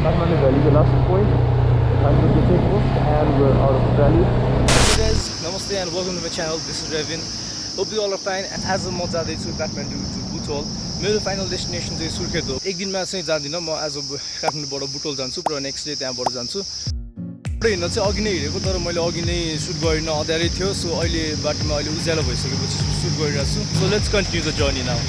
Karnali Valley, the last point. Time to the checkpost and we're out of the valley. Hey guys, namaste and welcome to my channel. This is Revin. Hope you all are fine. And as म जाँदैछु Kathmandu to Butwal. मेरो final destination चाहिँ सुर्खेत हो. एक दिनमा चाहिँ जाँदिनँ म आज काठमाडौँबाट बुटोल जान्छु र नेक्स्ट डे त्यहाँबाट जान्छु. हिँड्न चाहिँ अघि नै हिँडेको तर मैले अघि नै सुट गरिन अँध्यारै थियो सो अहिले बाटोमा अहिले उज्यालो भइसकेपछि सुट गरिरहेको छु. So let's continue the journey now.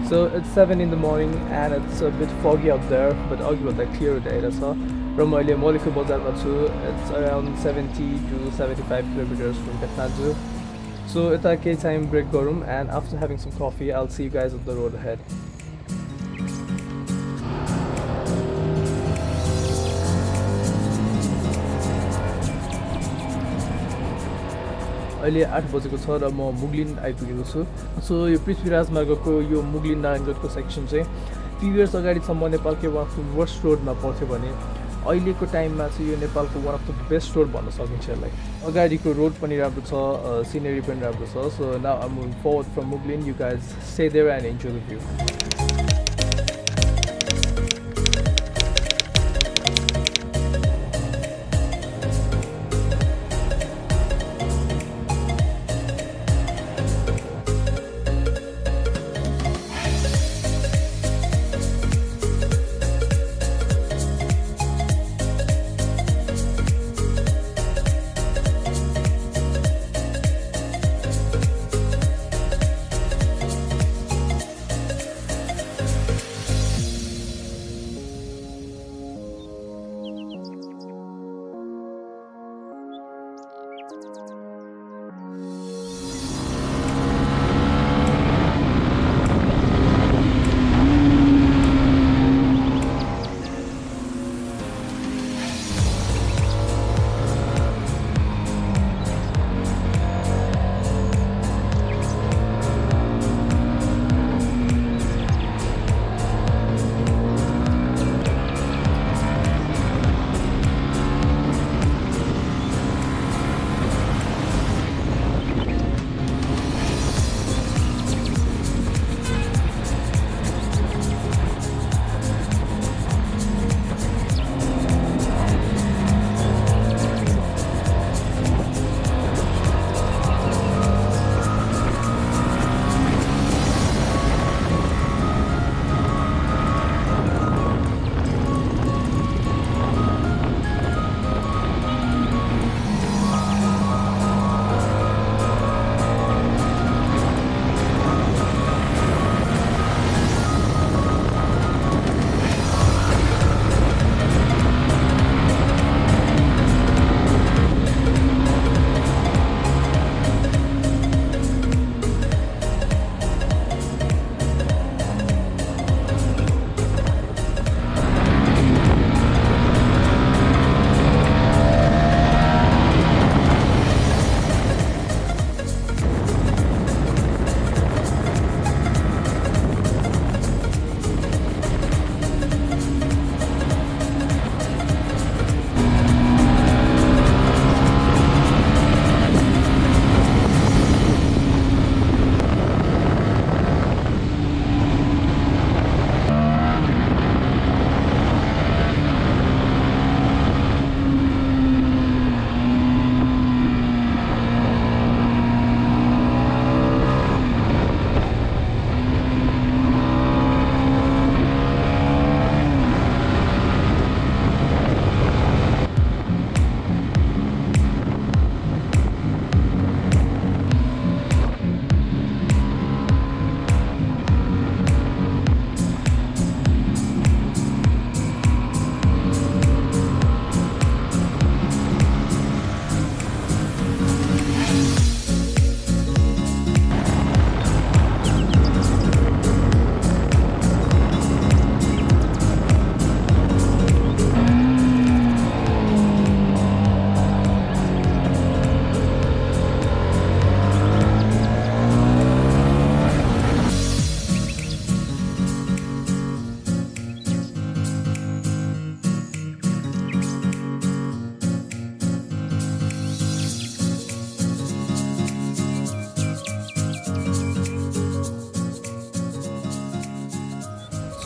So it's 7 in the morning and it's a bit foggy out there, but अघिभन्दा clear day छ र म अहिले मौलिक बजारमा छु. It's around 70 to 75 kilometers from Kathmandu. So यता केही time break गरौँ and after having some coffee I'll see you guys on the road ahead. अहिले 8 बजेको छ र म मुगलिन आइपुगेको छु. सो यो पृथ्वीराज मार्गको यो मुगलिन नारायणगढको सेक्सन चाहिँ फ्यु इयर्स अगाडिसम्म नेपालकै वान अफ द वर्स्ट रोडमा पर्थ्यो भने अहिलेको टाइममा चाहिँ यो नेपालको one of the best road भन्न सकिन्छ यसलाई. अगाडिको रोड पनि राम्रो छ, सिनेरी पनि राम्रो छ. So now I am moving forward from Mugling. You guys stay there and enjoy the view.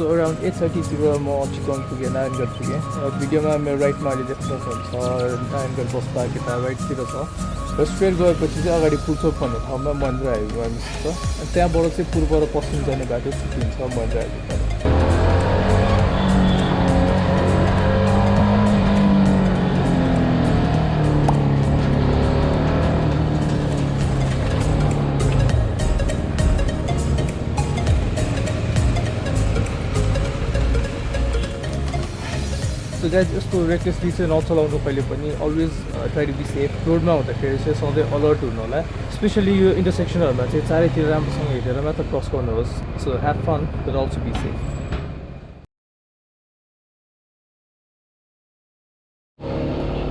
So around 8:30 तिर म चितवन पुगेँ, नारायणगढ पुगेँ। भिडियोमा मेरो राइटमा अहिले देख्न सक्नुहुन्छ नारायणगढ बस पार्क यता राइटतिर छ र स्ट्रेट गएपछि चाहिँ अगाडि पुल्चोक भन्ने ठाउँमा महेन्द्र हाइवे छ। त्यहाँबाट चाहिँ पूर्व र पश्चिम जाने बाटो छुट्टिन्छ महेन्द्र हाइवेबाट। सो गाइज यस्तो रेकलेसली चाहिँ नचलाउनु कहिले पनि, always try to be safe. रोडमा हुँदाखेरि चाहिँ सधैँ अलर्ट हुनु होला, स्पेसली यो इन्टरसेक्सनहरूमा चाहिँ चारैतिर राम्रोसँग हेरेर मात्र क्रस गर्नुहोस्। So have fun but also be safe.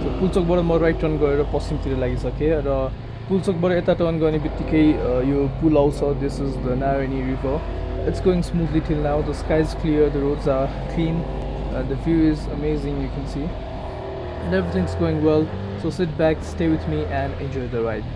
So पुल्चोकबाट म राइट टर्न गरेर पश्चिमतिर लागिसकेँ र पुल्चोकबाट यता टर्न गर्ने बित्तिकै यो पुल आउँछ। This is the Narayani river. It's going smoothly till now. The sky is clear, the roads are clean. The view is amazing, you can see, and everything's going well. So sit back, stay with me and enjoy the ride.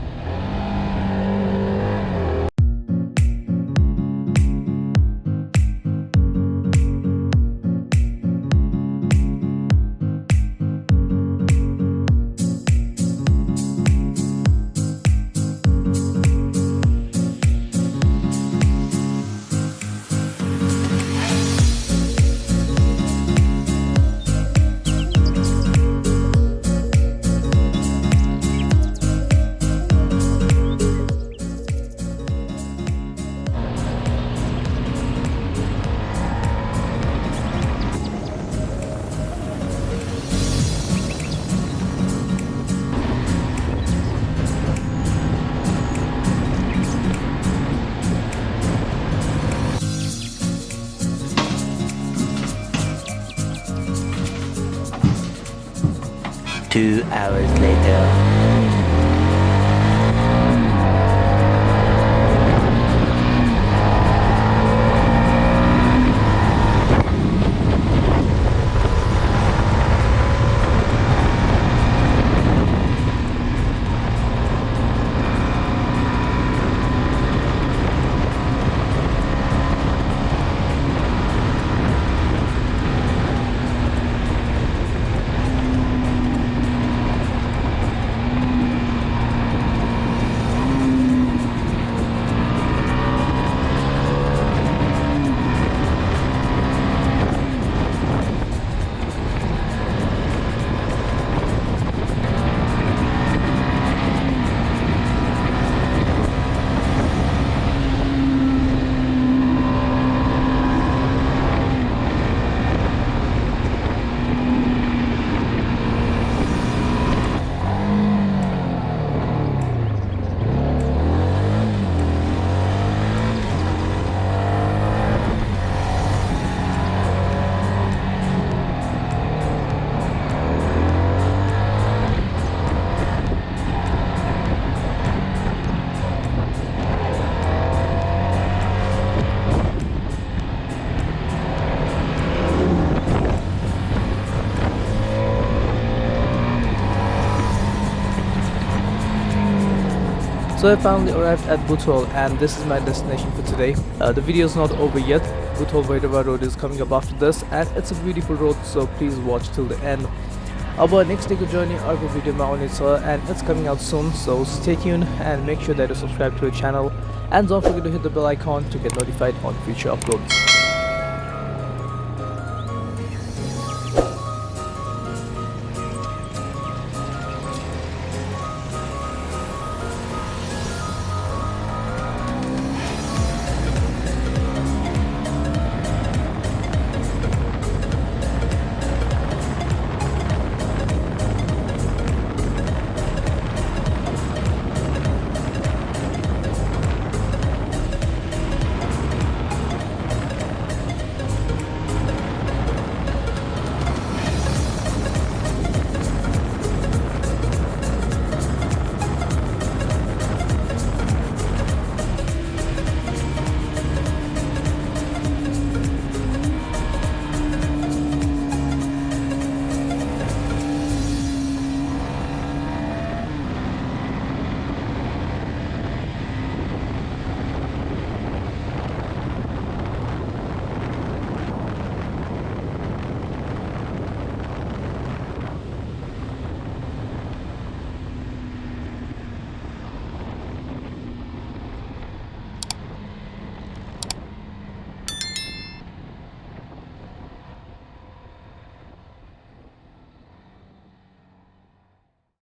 Two hours later. So I finally arrived at Butwal and this is my destination for today. The video is not over yet. Butwal Vaidava road is coming up after this and it's a beautiful road, so please watch till the end. Our next day journey arco video and it's coming out soon, so stay tuned and make sure that you subscribe to the channel and don't forget to hit the bell icon to get notified on future uploads.